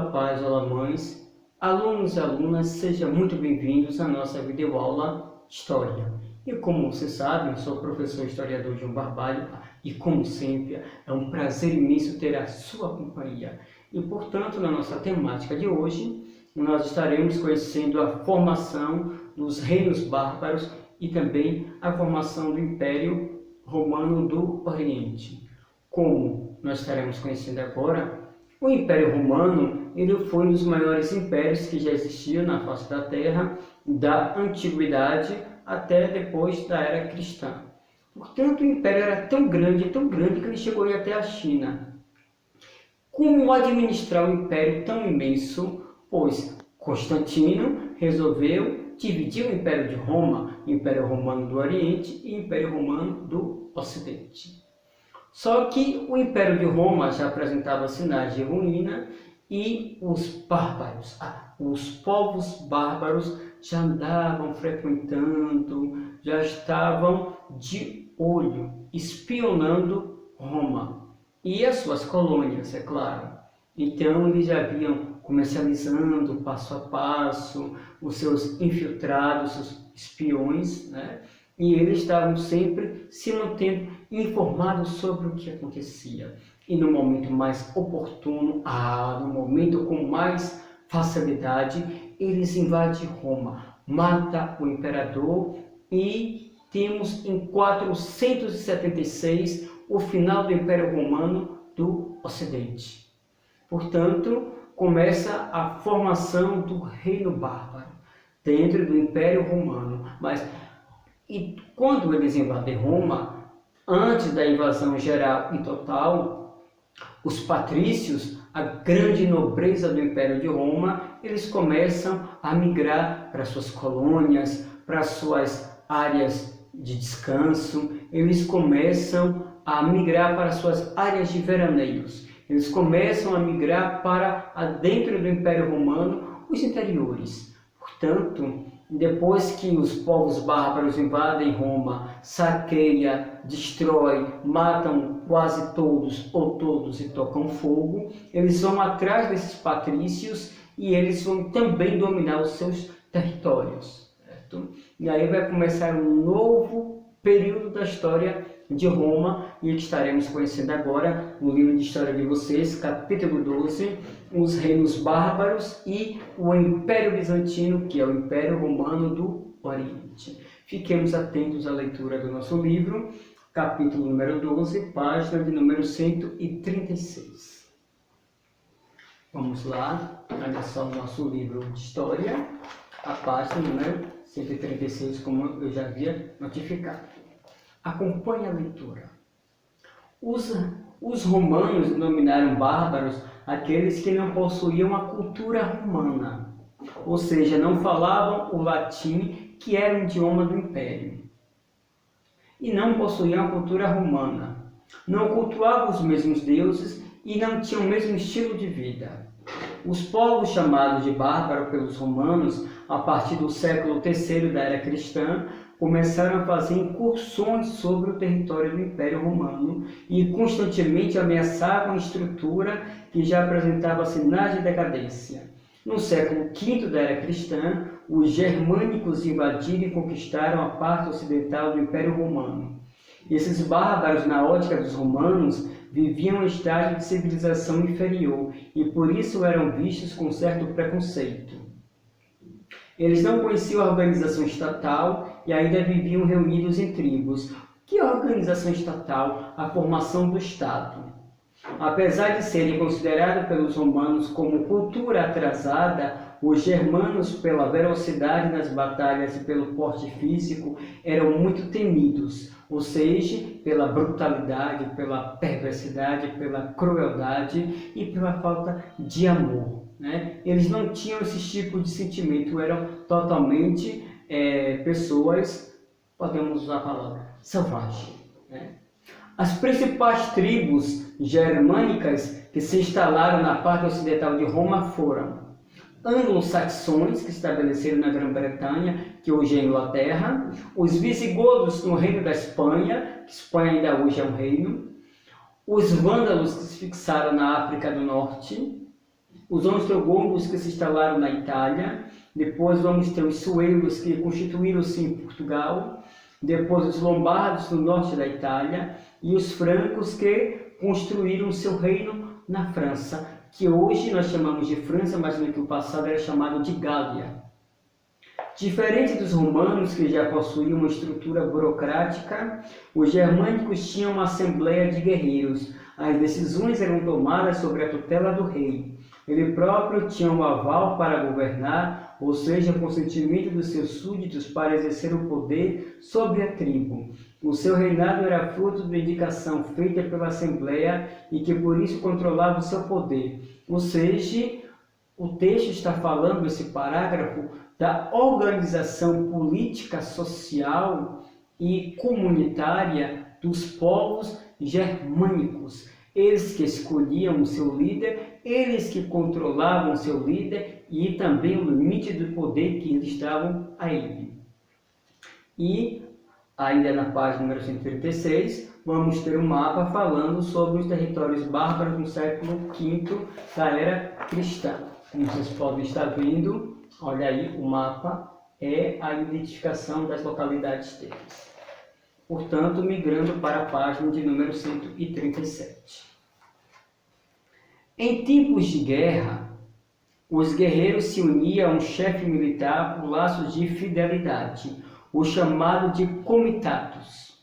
Olá pais, olá mães, alunos e alunas, sejam muito bem-vindos à nossa videoaula História. E como vocês sabem, eu sou o professor historiador João Barbalho e como sempre é um prazer imenso ter a sua companhia. E portanto, na nossa temática de hoje, nós estaremos conhecendo a formação dos reinos bárbaros e também a formação do Império Romano do Oriente. Como nós estaremos conhecendo agora, o Império Romano ele foi um dos maiores impérios que já existiam na face da Terra, da Antiguidade até depois da Era Cristã. Portanto, o Império era tão grande que ele chegou até a China. Como administrar um Império tão imenso? Pois Constantino resolveu dividir o Império de Roma, Império Romano do Oriente e Império Romano do Ocidente. Só que o Império de Roma já apresentava sinais de ruína e os bárbaros, os povos bárbaros já andavam frequentando, já estavam de olho, espionando Roma e as suas colônias, é claro. Então eles já vinham comercializando passo a passo os seus infiltrados, os espiões, né? E eles estavam sempre se mantendo informados sobre o que acontecia. E no momento mais oportuno, no momento com mais facilidade, eles invadem Roma, matam o imperador e temos em 476 o final do Império Romano do Ocidente. Portanto, começa a formação do Reino Bárbaro dentro do Império Romano. E quando eles invadem Roma, antes da invasão geral e total, os patrícios, a grande nobreza do Império de Roma, eles começam a migrar para suas colônias, para suas áreas de descanso, eles começam a migrar para suas áreas de veraneios, eles começam a migrar para dentro do Império Romano, os interiores. Portanto, depois que os povos bárbaros invadem Roma, saqueia, destrói, matam quase todos ou todos e tocam fogo, eles vão atrás desses patrícios e eles vão também dominar os seus territórios. Certo? E aí vai começar um novo período da história de Roma e que estaremos conhecendo agora no livro de história de vocês, capítulo 12, os reinos bárbaros e o Império Bizantino, que é o Império Romano do Oriente. Fiquemos atentos à leitura do nosso livro, capítulo número 12, página de número 136. Vamos lá, olha só o nosso livro de história, a página número 136, como eu já havia notificado. Acompanhe a leitura. Os romanos denominaram bárbaros aqueles que não possuíam a cultura romana, ou seja, não falavam o latim, que era o idioma do império, e não possuíam a cultura romana, não cultuavam os mesmos deuses e não tinham o mesmo estilo de vida. Os povos chamados de bárbaro pelos romanos, a partir do século III da era cristã, começaram a fazer incursões sobre o território do Império Romano e constantemente ameaçavam a estrutura que já apresentava sinais de decadência. No século V da era cristã, os germânicos invadiram e conquistaram a parte ocidental do Império Romano. Esses bárbaros, na ótica dos romanos, viviam em estágio de civilização inferior e por isso eram vistos com certo preconceito. Eles não conheciam a organização estatal e ainda viviam reunidos em tribos. Que é a organização estatal? A formação do Estado. Apesar de serem considerados pelos romanos como cultura atrasada, os germanos, pela velocidade nas batalhas e pelo porte físico, eram muito temidos, ou seja, pela brutalidade, pela perversidade, pela crueldade e pela falta de amor. Né? Eles não tinham esse tipo de sentimento, eram totalmente pessoas, podemos usar a palavra, selvagens. Né? As principais tribos germânicas que se instalaram na parte ocidental de Roma foram anglo-saxões, que se estabeleceram na Grã-Bretanha, que hoje é Inglaterra, os visigodos no reino da Espanha, que Espanha ainda hoje é um reino, os vândalos que se fixaram na África do Norte, os ostrogongos que se instalaram na Itália, depois vamos ter os suevos que constituíram-se em Portugal, depois os lombardos no norte da Itália e os francos que construíram seu reino na França, que hoje nós chamamos de França, mas no passado era chamado de Gália. Diferente dos romanos, que já possuíam uma estrutura burocrática, os germânicos tinham uma assembleia de guerreiros. As decisões eram tomadas sobre a tutela do rei. Ele próprio tinha um aval para governar, ou seja, o consentimento dos seus súditos para exercer o poder sobre a tribo. O seu reinado era fruto de indicação feita pela Assembleia e que por isso controlava o seu poder. Ou seja, o texto está falando, esse parágrafo, da organização política, social e comunitária dos povos germânicos. Eles que escolhiam o seu líder, eles que controlavam o seu líder e também o limite do poder que eles davam a ele. E, ainda na página número 136, vamos ter um mapa falando sobre os territórios bárbaros no século V da era cristã. Como vocês podem estar vendo, olha aí, o mapa é a identificação das localidades deles. Portanto, migrando para a página de número 137. Em tempos de guerra, os guerreiros se uniam a um chefe militar por laços de fidelidade, o chamado de comitatus.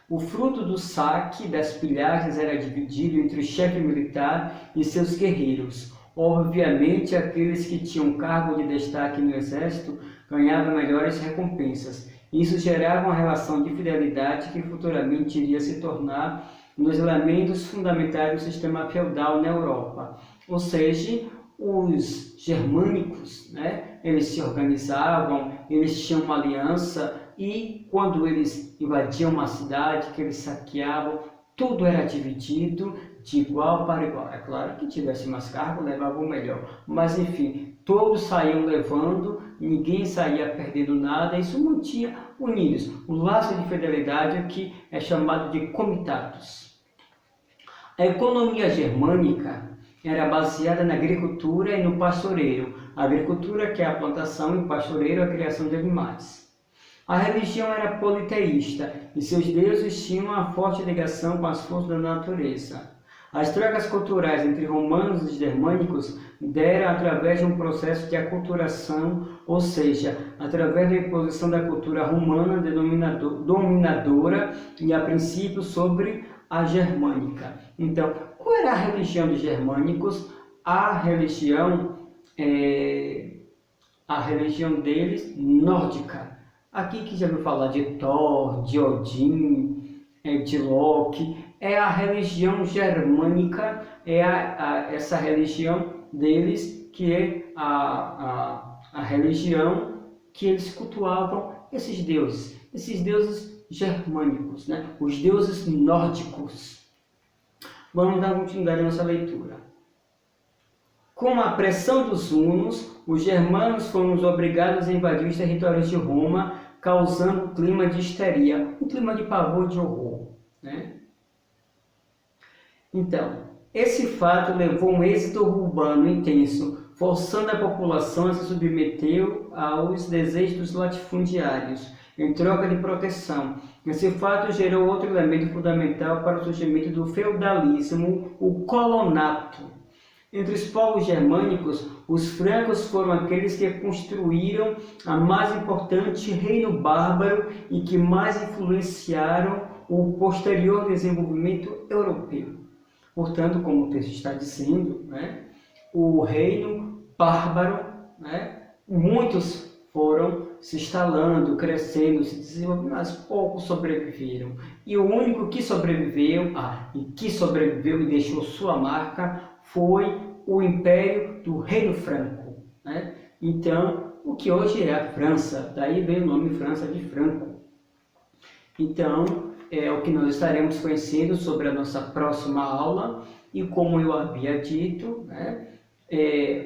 O fruto do saque das pilhagens era dividido entre o chefe militar e seus guerreiros. Obviamente, aqueles que tinham cargo de destaque no exército ganhavam melhores recompensas. Isso gerava uma relação de fidelidade que futuramente iria se tornar um dos elementos fundamentais do sistema feudal na Europa. Ou seja, os germânicos, eles se organizavam, eles tinham uma aliança e quando eles invadiam uma cidade, que eles saqueavam, tudo era dividido de igual para igual. É claro que tivesse mais cargo, levava o melhor. Mas enfim, todos saíam levando, ninguém saía perdendo nada, isso mantinha unidos. O laço de fidelidade que é chamado de comitatus. A economia germânica era baseada na agricultura e no pastoreio. A agricultura, que é a plantação, e o pastoreio, a criação de animais. A religião era politeísta e seus deuses tinham uma forte ligação com as forças da natureza. As trocas culturais entre romanos e germânicos deram através de um processo de aculturação, ou seja, através da imposição da cultura romana dominadora e a princípio sobre a germânica. Então, qual era a religião dos germânicos? A religião deles nórdica. Aqui que já ouviu falar de Thor, de Odin, de Loki, é a religião germânica, essa religião deles que é a religião que eles cultuavam esses deuses germânicos, os deuses nórdicos. Vamos dar continuidade à nossa leitura. Com a pressão dos hunos, os germanos foram obrigados a invadir os territórios de Roma, causando um clima de histeria, um clima de pavor, de horror. Então, esse fato levou a um êxodo urbano intenso, forçando a população a se submeter aos desejos dos latifundiários, em troca de proteção. Esse fato gerou outro elemento fundamental para o surgimento do feudalismo, o colonato. Entre os povos germânicos, os francos foram aqueles que construíram a mais importante reino bárbaro e que mais influenciaram o posterior desenvolvimento europeu. Portanto, como o texto está dizendo, o reino bárbaro, muitos foram se instalando, crescendo, se desenvolvendo, mas poucos sobreviveram. E o único que sobreviveu, e deixou sua marca, foi o Império do Reino Franco. Então, o que hoje é a França, daí vem o nome França de Franco. Então, é o que nós estaremos conhecendo sobre a nossa próxima aula, e como eu havia dito,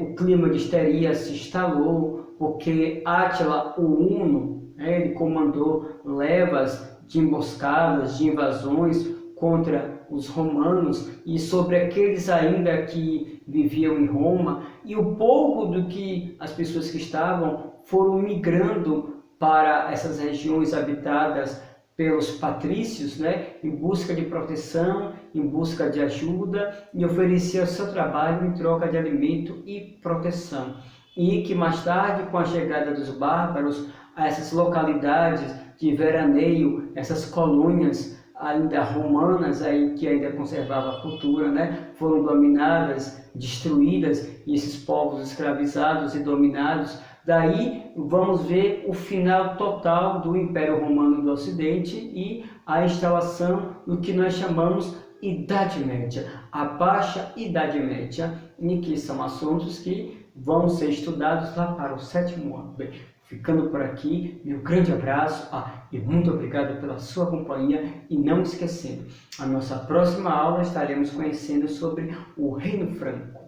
o clima de histeria se instalou, porque Átila, o Huno, ele comandou levas de emboscadas, de invasões contra os romanos e sobre aqueles ainda que viviam em Roma, e o pouco do que as pessoas que estavam foram migrando para essas regiões habitadas pelos patrícios, né, em busca de proteção, em busca de ajuda, e oferecia o seu trabalho em troca de alimento e proteção. E que mais tarde, com a chegada dos bárbaros a essas localidades de veraneio, essas colônias ainda romanas aí que ainda conservavam a cultura, né, foram dominadas, destruídas, e esses povos escravizados e dominados. Daí vamos ver o final total do Império Romano do Ocidente e a instalação do que nós chamamos Idade Média, a Baixa Idade Média, e que são assuntos que vão ser estudados lá para o 7º ano. Bem, ficando por aqui, meu grande abraço e muito obrigado pela sua companhia, e não esquecendo, a nossa próxima aula estaremos conhecendo sobre o Reino Franco.